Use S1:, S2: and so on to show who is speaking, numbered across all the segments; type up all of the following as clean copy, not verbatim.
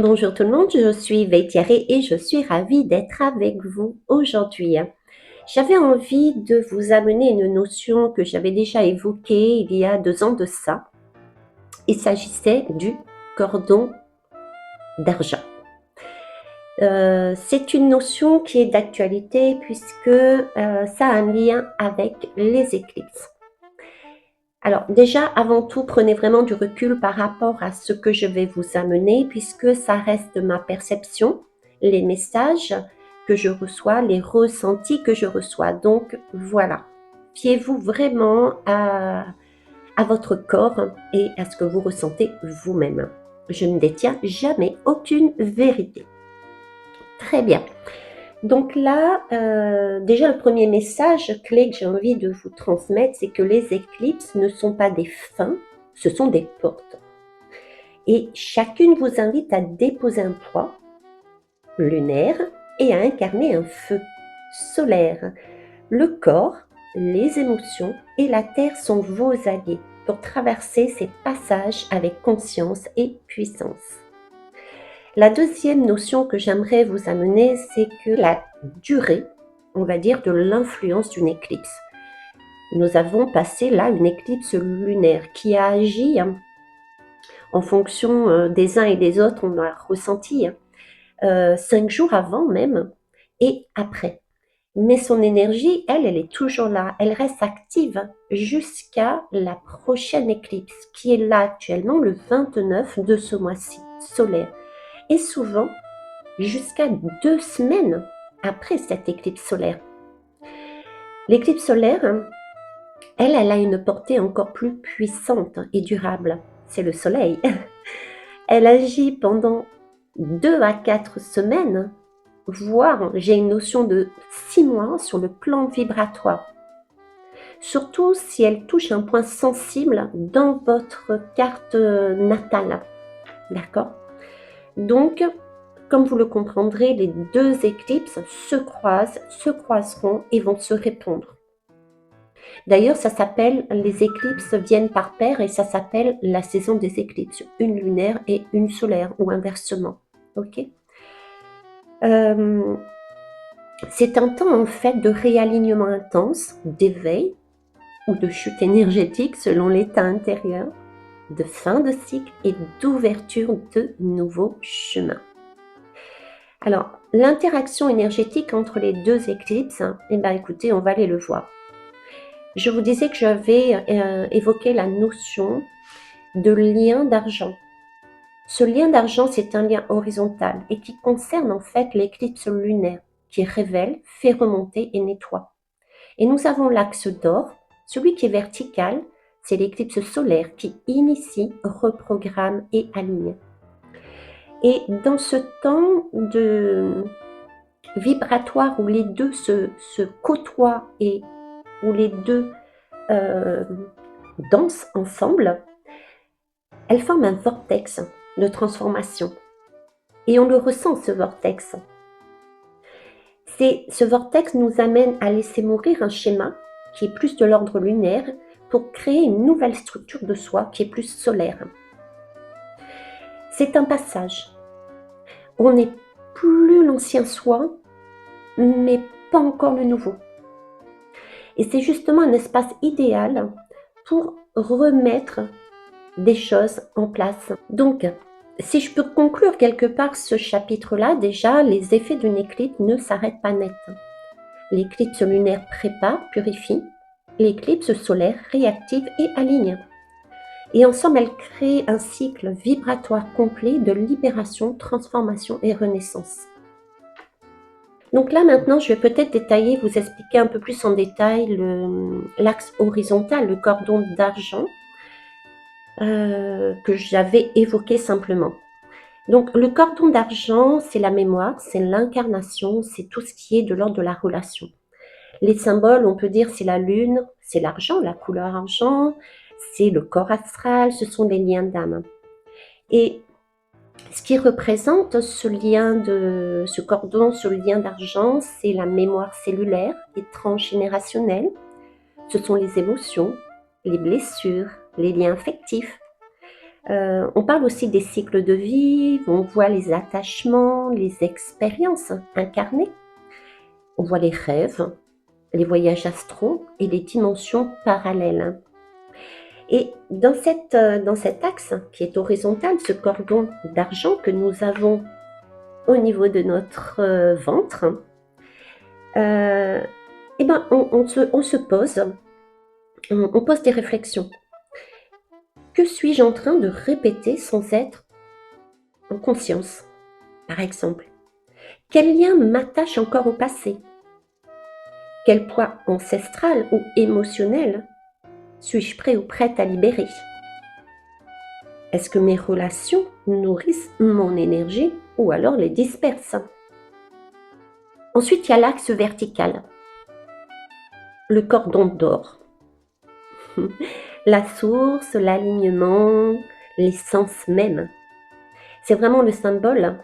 S1: Bonjour tout le monde, je suis Vétiaré et je suis ravie d'être avec vous aujourd'hui. J'avais envie de vous amener une notion que j'avais déjà évoquée il y a 2 ans de ça. Il s'agissait du cordon d'argent. C'est une notion qui est d'actualité puisque ça a un lien avec les éclipses. Alors déjà, avant tout, prenez vraiment du recul par rapport à ce que je vais vous amener puisque ça reste ma perception, les messages que je reçois, les ressentis que je reçois. Donc voilà, fiez-vous vraiment à votre corps et à ce que vous ressentez vous-même. Je ne détiens jamais aucune vérité. Très bien. Donc là, déjà le premier message clé que j'ai envie de vous transmettre, c'est que les éclipses ne sont pas des fins, ce sont des portes. Et chacune vous invite à déposer un poids lunaire et à incarner un feu solaire. Le corps, les émotions et la terre sont vos alliés pour traverser ces passages avec conscience et puissance. La deuxième notion que j'aimerais vous amener, c'est que la durée, on va dire, de l'influence d'une éclipse. Nous avons passé là une éclipse lunaire qui a agi en fonction des uns et des autres, on a ressenti 5 jours avant même et après. Mais son énergie, elle est toujours là, elle reste active jusqu'à la prochaine éclipse qui est là actuellement le 29 de ce mois-ci, solaire. Et souvent, jusqu'à 2 semaines après cette éclipse solaire. L'éclipse solaire, elle a une portée encore plus puissante et durable. C'est le soleil. Elle agit pendant 2 à 4 semaines, voire j'ai une notion de 6 mois sur le plan vibratoire. Surtout si elle touche un point sensible dans votre carte natale. D'accord ? Donc, comme vous le comprendrez, les deux éclipses se croisent, se croiseront et vont se répondre. D'ailleurs, ça s'appelle, les éclipses viennent par paire et ça s'appelle la saison des éclipses, une lunaire et une solaire ou inversement. Ok. C'est un temps en fait de réalignement intense, d'éveil ou de chute énergétique selon l'état intérieur, de fin de cycle et d'ouverture de nouveaux chemins. Alors, l'interaction énergétique entre les deux éclipses, eh bien, écoutez, on va aller le voir. Je vous disais que j'avais évoqué la notion de lien d'argent. Ce lien d'argent, c'est un lien horizontal et qui concerne en fait l'éclipse lunaire, qui révèle, fait remonter et nettoie. Et nous avons l'axe d'or, celui qui est vertical, c'est l'éclipse solaire qui initie, reprogramme et aligne. Et dans ce temps de vibratoire où les deux se côtoient et où les deux dansent ensemble, elles forment un vortex de transformation. Et on le ressent, ce vortex. Ce vortex nous amène à laisser mourir un schéma qui est plus de l'ordre lunaire pour créer une nouvelle structure de soi qui est plus solaire. C'est un passage. On n'est plus l'ancien soi, mais pas encore le nouveau. Et c'est justement un espace idéal pour remettre des choses en place. Donc, si je peux conclure quelque part ce chapitre-là, déjà, les effets d'une éclipse ne s'arrêtent pas net. L'éclipse lunaire prépare, purifie. L'éclipse solaire réactive et aligne. Et ensemble, elles créent un cycle vibratoire complet de libération, transformation et renaissance. Donc là, maintenant, je vais peut-être détailler, vous expliquer un peu plus en détail l'axe horizontal, le cordon d'argent, que j'avais évoqué simplement. Donc, le cordon d'argent, c'est la mémoire, c'est l'incarnation, c'est tout ce qui est de l'ordre de la relation. Les symboles, on peut dire, c'est la lune, c'est l'argent, la couleur argent, c'est le corps astral, ce sont les liens d'âme. Et ce qui représente ce cordon, ce lien d'argent, c'est la mémoire cellulaire et transgénérationnelle. Ce sont les émotions, les blessures, les liens affectifs. On parle aussi des cycles de vie, on voit les attachements, les expériences incarnées, on voit les rêves, les voyages astraux et les dimensions parallèles. Et dans cet axe qui est horizontal, ce cordon d'argent que nous avons au niveau de notre ventre, eh ben, on se pose, on pose des réflexions. Que suis-je en train de répéter sans être en conscience, par exemple? Quel lien m'attache encore au passé? Quel poids ancestral ou émotionnel suis-je prêt ou prête à libérer? Est-ce que mes relations nourrissent mon énergie ou alors les dispersent? Ensuite, il y a l'axe vertical, le cordon d'or. La source, l'alignement, l'essence même. C'est vraiment le symbole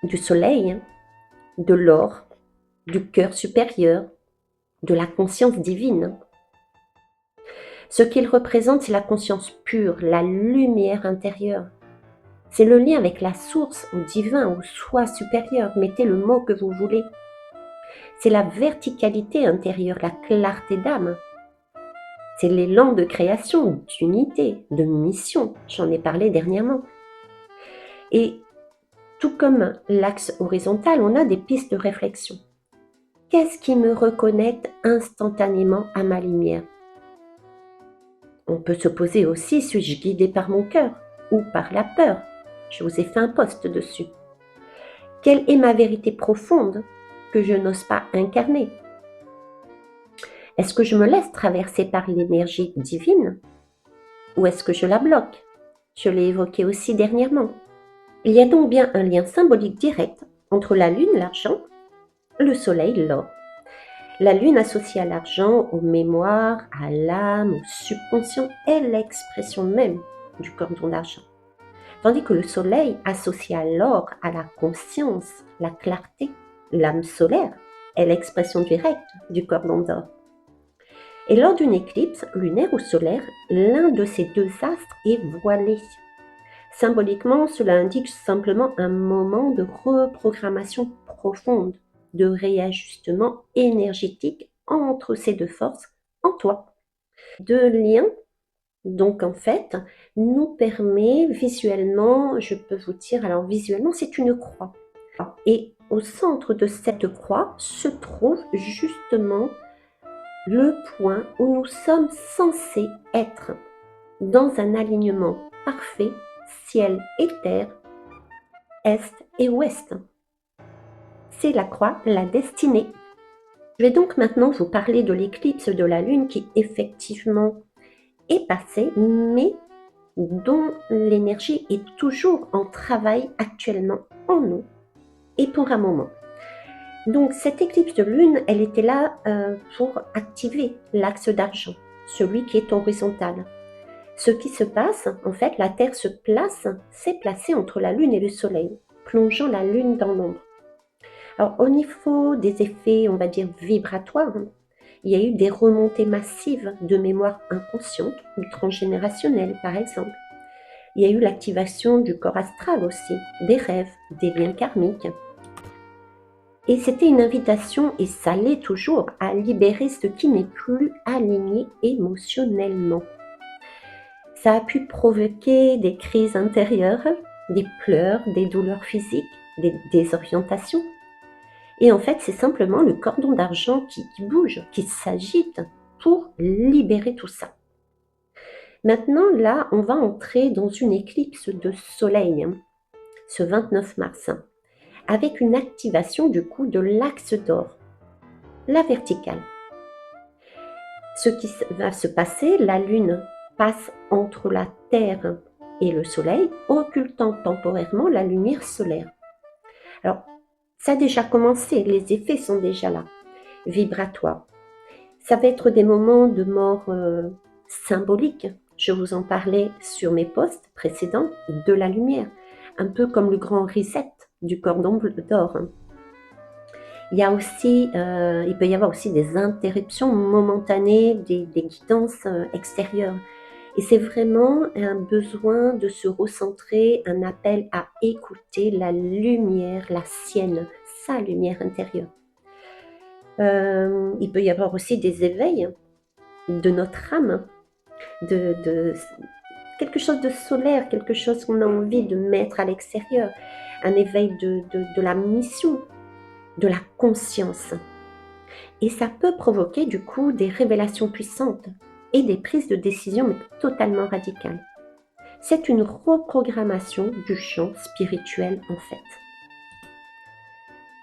S1: du soleil, de l'or, du cœur supérieur, de la conscience divine. Ce qu'il représente, c'est la conscience pure, la lumière intérieure. C'est le lien avec la source, au divin, au soi supérieur. Mettez le mot que vous voulez. C'est la verticalité intérieure, la clarté d'âme. C'est l'élan de création, d'unité, de mission. J'en ai parlé dernièrement. Et tout comme l'axe horizontal, on a des pistes de réflexion. Qu'est-ce qui me reconnecte instantanément à ma lumière? On peut se poser aussi, suis-je guidé par mon cœur ou par la peur? Je vous ai fait un post dessus. Quelle est ma vérité profonde que je n'ose pas incarner? Est-ce que je me laisse traverser par l'énergie divine ou est-ce que je la bloque? Je l'ai évoqué aussi dernièrement. Il y a donc bien un lien symbolique direct entre la lune, l'argent, le soleil, l'or. La lune associée à l'argent, aux mémoires, à l'âme, au subconscient est l'expression même du cordon d'argent. Tandis que le soleil associé à l'or, à la conscience, la clarté, l'âme solaire est l'expression directe du cordon d'or. Et lors d'une éclipse lunaire ou solaire, l'un de ces deux astres est voilé. Symboliquement, cela indique simplement un moment de reprogrammation profonde, de réajustement énergétique entre ces deux forces en toi. Deux liens, donc en fait, nous permet visuellement, je peux vous dire, alors visuellement, c'est une croix. Et au centre de cette croix se trouve justement le point où nous sommes censés être dans un alignement parfait, ciel et terre, est et ouest. C'est la croix, la destinée. Je vais donc maintenant vous parler de l'éclipse de la Lune qui effectivement est passée, mais dont l'énergie est toujours en travail actuellement en nous et pour un moment. Donc cette éclipse de lune, elle était là pour activer l'axe d'argent, celui qui est horizontal. Ce qui se passe, en fait, la Terre se place, s'est placée entre la lune et le soleil, plongeant la lune dans l'ombre. Alors au niveau des effets, on va dire vibratoires, il y a eu des remontées massives de mémoire inconsciente ou transgénérationnelle par exemple. Il y a eu l'activation du corps astral aussi, des rêves, des liens karmiques. Et c'était une invitation, et ça l'est toujours, à libérer ce qui n'est plus aligné émotionnellement. Ça a pu provoquer des crises intérieures, des pleurs, des douleurs physiques, des désorientations. Et en fait, c'est simplement le cordon d'argent qui bouge, qui s'agite pour libérer tout ça. Maintenant, là, on va entrer dans une éclipse de soleil, ce 29 mars, avec une activation du coup de l'axe d'or, la verticale. Ce qui va se passer, la Lune passe entre la Terre et le Soleil, occultant temporairement la lumière solaire. Alors, ça a déjà commencé, les effets sont déjà là, vibratoires. Ça va être des moments de mort symboliques. Je vous en parlais sur mes posts précédents, de la lumière, un peu comme le grand reset du cordon d'or. Il y a aussi, il peut y avoir aussi des interruptions momentanées, des guidances extérieures. Et c'est vraiment un besoin de se recentrer, un appel à écouter la lumière, la sienne, sa lumière intérieure. Il peut y avoir aussi des éveils de notre âme, de quelque chose de solaire, quelque chose qu'on a envie de mettre à l'extérieur, un éveil de la mission, de la conscience. Et ça peut provoquer du coup des révélations puissantes et des prises de décision mais totalement radicales. C'est une reprogrammation du champ spirituel en fait.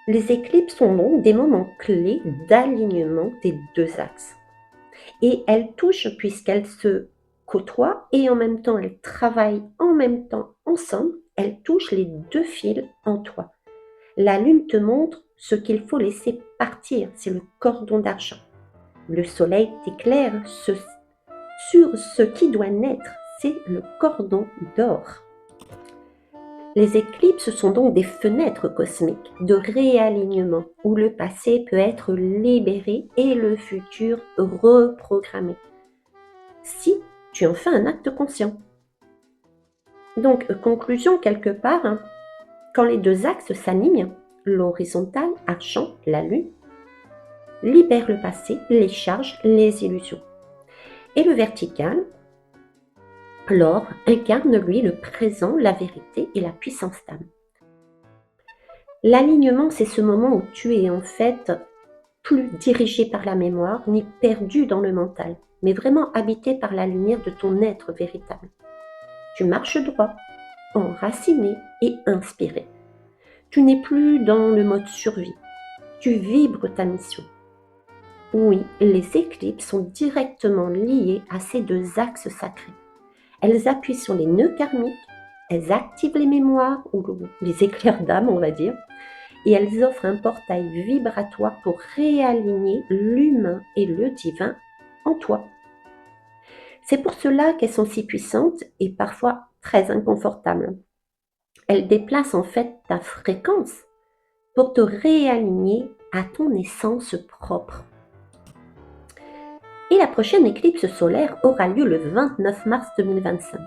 S1: Les éclipses sont donc des moments clés d'alignement des deux axes. Et elles touchent puisqu'elles se côtoient et en même temps elles travaillent en même temps ensemble, elles touchent les deux fils en toi. La lune te montre ce qu'il faut laisser partir, c'est le cordon d'argent. Le soleil t'éclaire sur ce qui doit naître, c'est le cordon d'or. Les éclipses sont donc des fenêtres cosmiques de réalignement où le passé peut être libéré et le futur reprogrammé. Si tu en fais un acte conscient. Donc, conclusion quelque part, quand les deux axes s'alignent, l'horizontal, argent, la lune, libère le passé, les charges, les illusions. Et le vertical, l'or, incarne lui le présent, la vérité et la puissance d'âme. L'alignement, c'est ce moment où tu es en fait plus dirigé par la mémoire, ni perdu dans le mental, mais vraiment habité par la lumière de ton être véritable. Tu marches droit, enraciné et inspiré. Tu n'es plus dans le mode survie. Tu vibres ta mission. Oui, les éclipses sont directement liées à ces deux axes sacrés. Elles appuient sur les nœuds karmiques, elles activent les mémoires ou les éclairs d'âme, on va dire, et elles offrent un portail vibratoire pour réaligner l'humain et le divin en toi. C'est pour cela qu'elles sont si puissantes et parfois très inconfortables. Elles déplacent en fait ta fréquence pour te réaligner à ton essence propre. Et la prochaine éclipse solaire aura lieu le 29 mars 2025.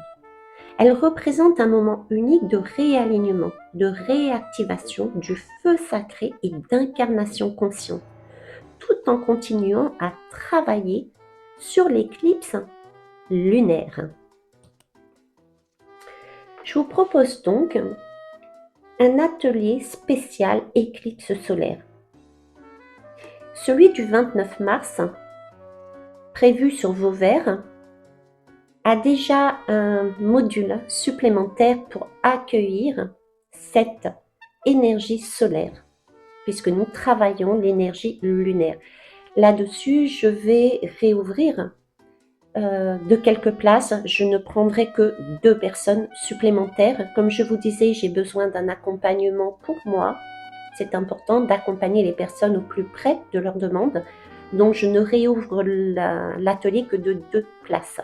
S1: Elle représente un moment unique de réalignement, de réactivation du feu sacré et d'incarnation consciente, tout en continuant à travailler sur l'éclipse lunaire. Je vous propose donc un atelier spécial éclipse solaire. Celui du 29 mars, prévu sur vos verres, a déjà un module supplémentaire pour accueillir cette énergie solaire, puisque nous travaillons l'énergie lunaire. Là-dessus, je vais réouvrir de quelques places. Je ne prendrai que 2 personnes supplémentaires. Comme je vous disais, j'ai besoin d'un accompagnement pour moi. C'est important d'accompagner les personnes au plus près de leur demande. Donc, je ne réouvre l'atelier que de 2 places.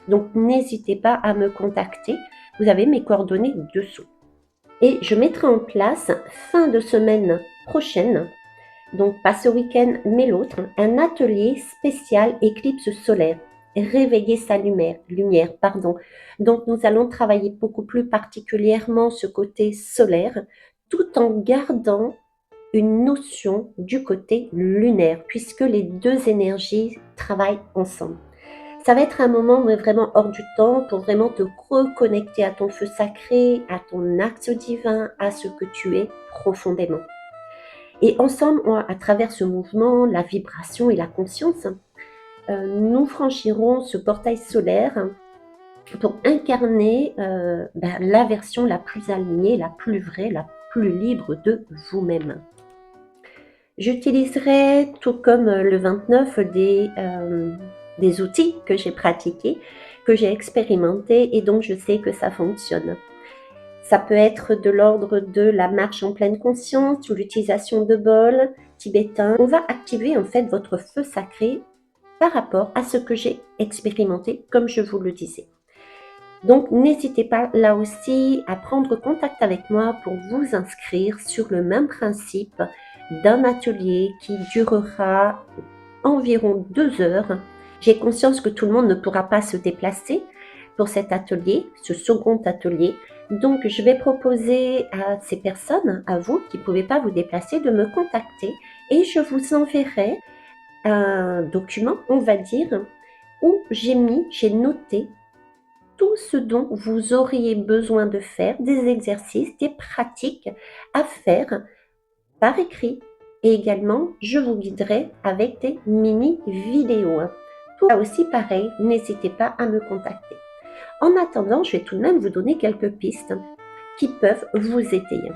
S1: Donc, n'hésitez pas à me contacter. Vous avez mes coordonnées dessous. Et je mettrai en place, fin de semaine prochaine, donc pas ce week-end, mais l'autre, un atelier spécial éclipse solaire. Réveiller sa lumière. Donc, nous allons travailler beaucoup plus particulièrement ce côté solaire, tout en gardant une notion du côté lunaire, puisque les deux énergies travaillent ensemble. Ça va être un moment vraiment hors du temps pour vraiment te reconnecter à ton feu sacré, à ton axe divin, à ce que tu es profondément. Et ensemble, à travers ce mouvement, la vibration et la conscience, nous franchirons ce portail solaire pour incarner la version la plus alignée, la plus vraie, la plus libre de vous-même. J'utiliserai, tout comme le 29, des outils que j'ai pratiqués, que j'ai expérimentés et donc je sais que ça fonctionne. Ça peut être de l'ordre de la marche en pleine conscience ou l'utilisation de bols tibétains. On va activer en fait votre feu sacré par rapport à ce que j'ai expérimenté, comme je vous le disais. Donc, n'hésitez pas là aussi à prendre contact avec moi pour vous inscrire sur le même principe d'un atelier qui durera environ 2 heures. J'ai conscience que tout le monde ne pourra pas se déplacer, pour cet atelier, ce second atelier. Donc, je vais proposer à ces personnes, à vous qui ne pouvez pas vous déplacer, de me contacter et je vous enverrai un document, on va dire, où j'ai noté tout ce dont vous auriez besoin de faire, des exercices, des pratiques à faire par écrit. Et également, je vous guiderai avec des mini-vidéos. Tout là aussi pareil, n'hésitez pas à me contacter. En attendant, je vais tout de même vous donner quelques pistes qui peuvent vous aider.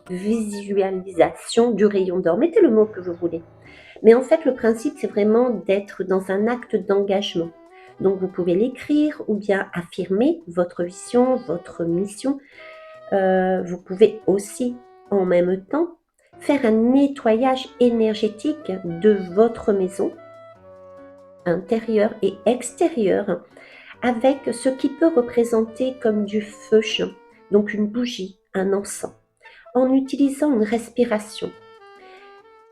S1: Visualisation du rayon d'or, mettez le mot que vous voulez. Mais en fait, le principe, c'est vraiment d'être dans un acte d'engagement. Donc, vous pouvez l'écrire ou bien affirmer votre vision, votre mission. Vous pouvez aussi, en même temps, faire un nettoyage énergétique de votre maison, intérieure et extérieure, avec ce qui peut représenter comme du feu, donc une bougie, un encens, en utilisant une respiration.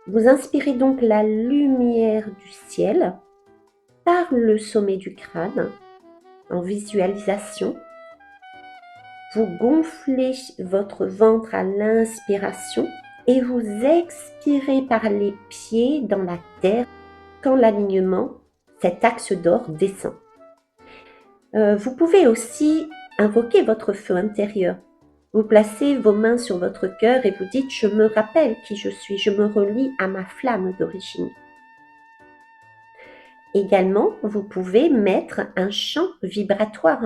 S1: Vous inspirez donc la lumière du ciel par le sommet du crâne, en visualisation. Vous gonflez votre ventre à l'inspiration et vous expirez par les pieds dans la terre quand l'alignement, cet axe d'or, descend. Vous pouvez aussi invoquer votre feu intérieur. Vous placez vos mains sur votre cœur et vous dites « Je me rappelle qui je suis, je me relie à ma flamme d'origine ». Également, vous pouvez mettre un chant vibratoire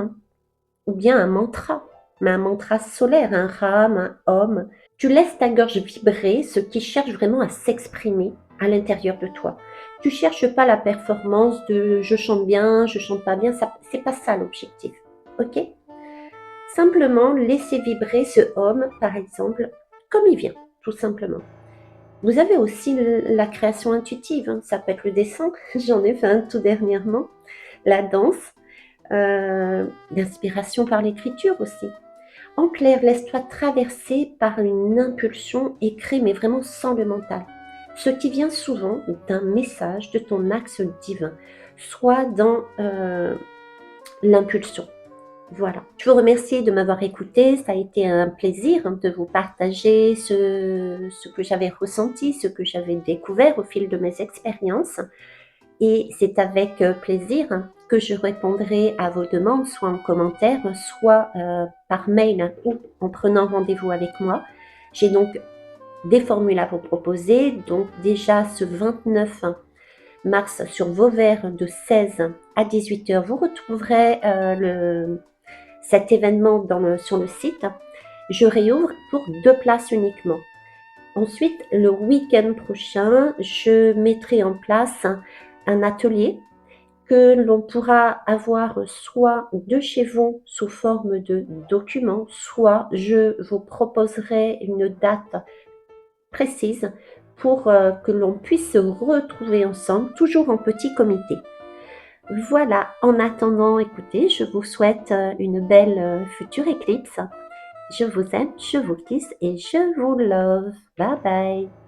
S1: ou bien un mantra, mais un mantra solaire, un ram, un om. Tu laisses ta gorge vibrer, ce qui cherche vraiment à s'exprimer à l'intérieur de toi. Tu cherches pas la performance de je chante bien, je chante pas bien, c'est pas ça l'objectif, ok? Simplement laissez vibrer ce om, par exemple, comme il vient, tout simplement. Vous avez aussi la création intuitive, ça peut être le dessin, j'en ai fait un tout dernièrement, la danse, l'inspiration par l'écriture aussi. En clair, laisse-toi traverser par une impulsion et crée, mais vraiment sans le mental. Ce qui vient souvent d'un message de ton axe divin, soit dans l'impulsion. Voilà. Je vous remercie de m'avoir écouté. Ça a été un plaisir de vous partager ce que j'avais ressenti, ce que j'avais découvert au fil de mes expériences. Et c'est avec plaisir que je répondrai à vos demandes, soit en commentaire, soit par mail ou en prenant rendez-vous avec moi. J'ai donc des formules à vous proposer. Donc déjà ce 29 mars sur Vauvert de 16 à 18 heures, vous retrouverez cet événement sur le site. Je réouvre pour 2 places uniquement. Ensuite, le week-end prochain, je mettrai en place un atelier que l'on pourra avoir soit de chez vous sous forme de document, soit je vous proposerai une date précise pour que l'on puisse se retrouver ensemble, toujours en petit comité. Voilà, en attendant, écoutez, je vous souhaite une belle future éclipse. Je vous aime, je vous kiss et je vous love. Bye bye.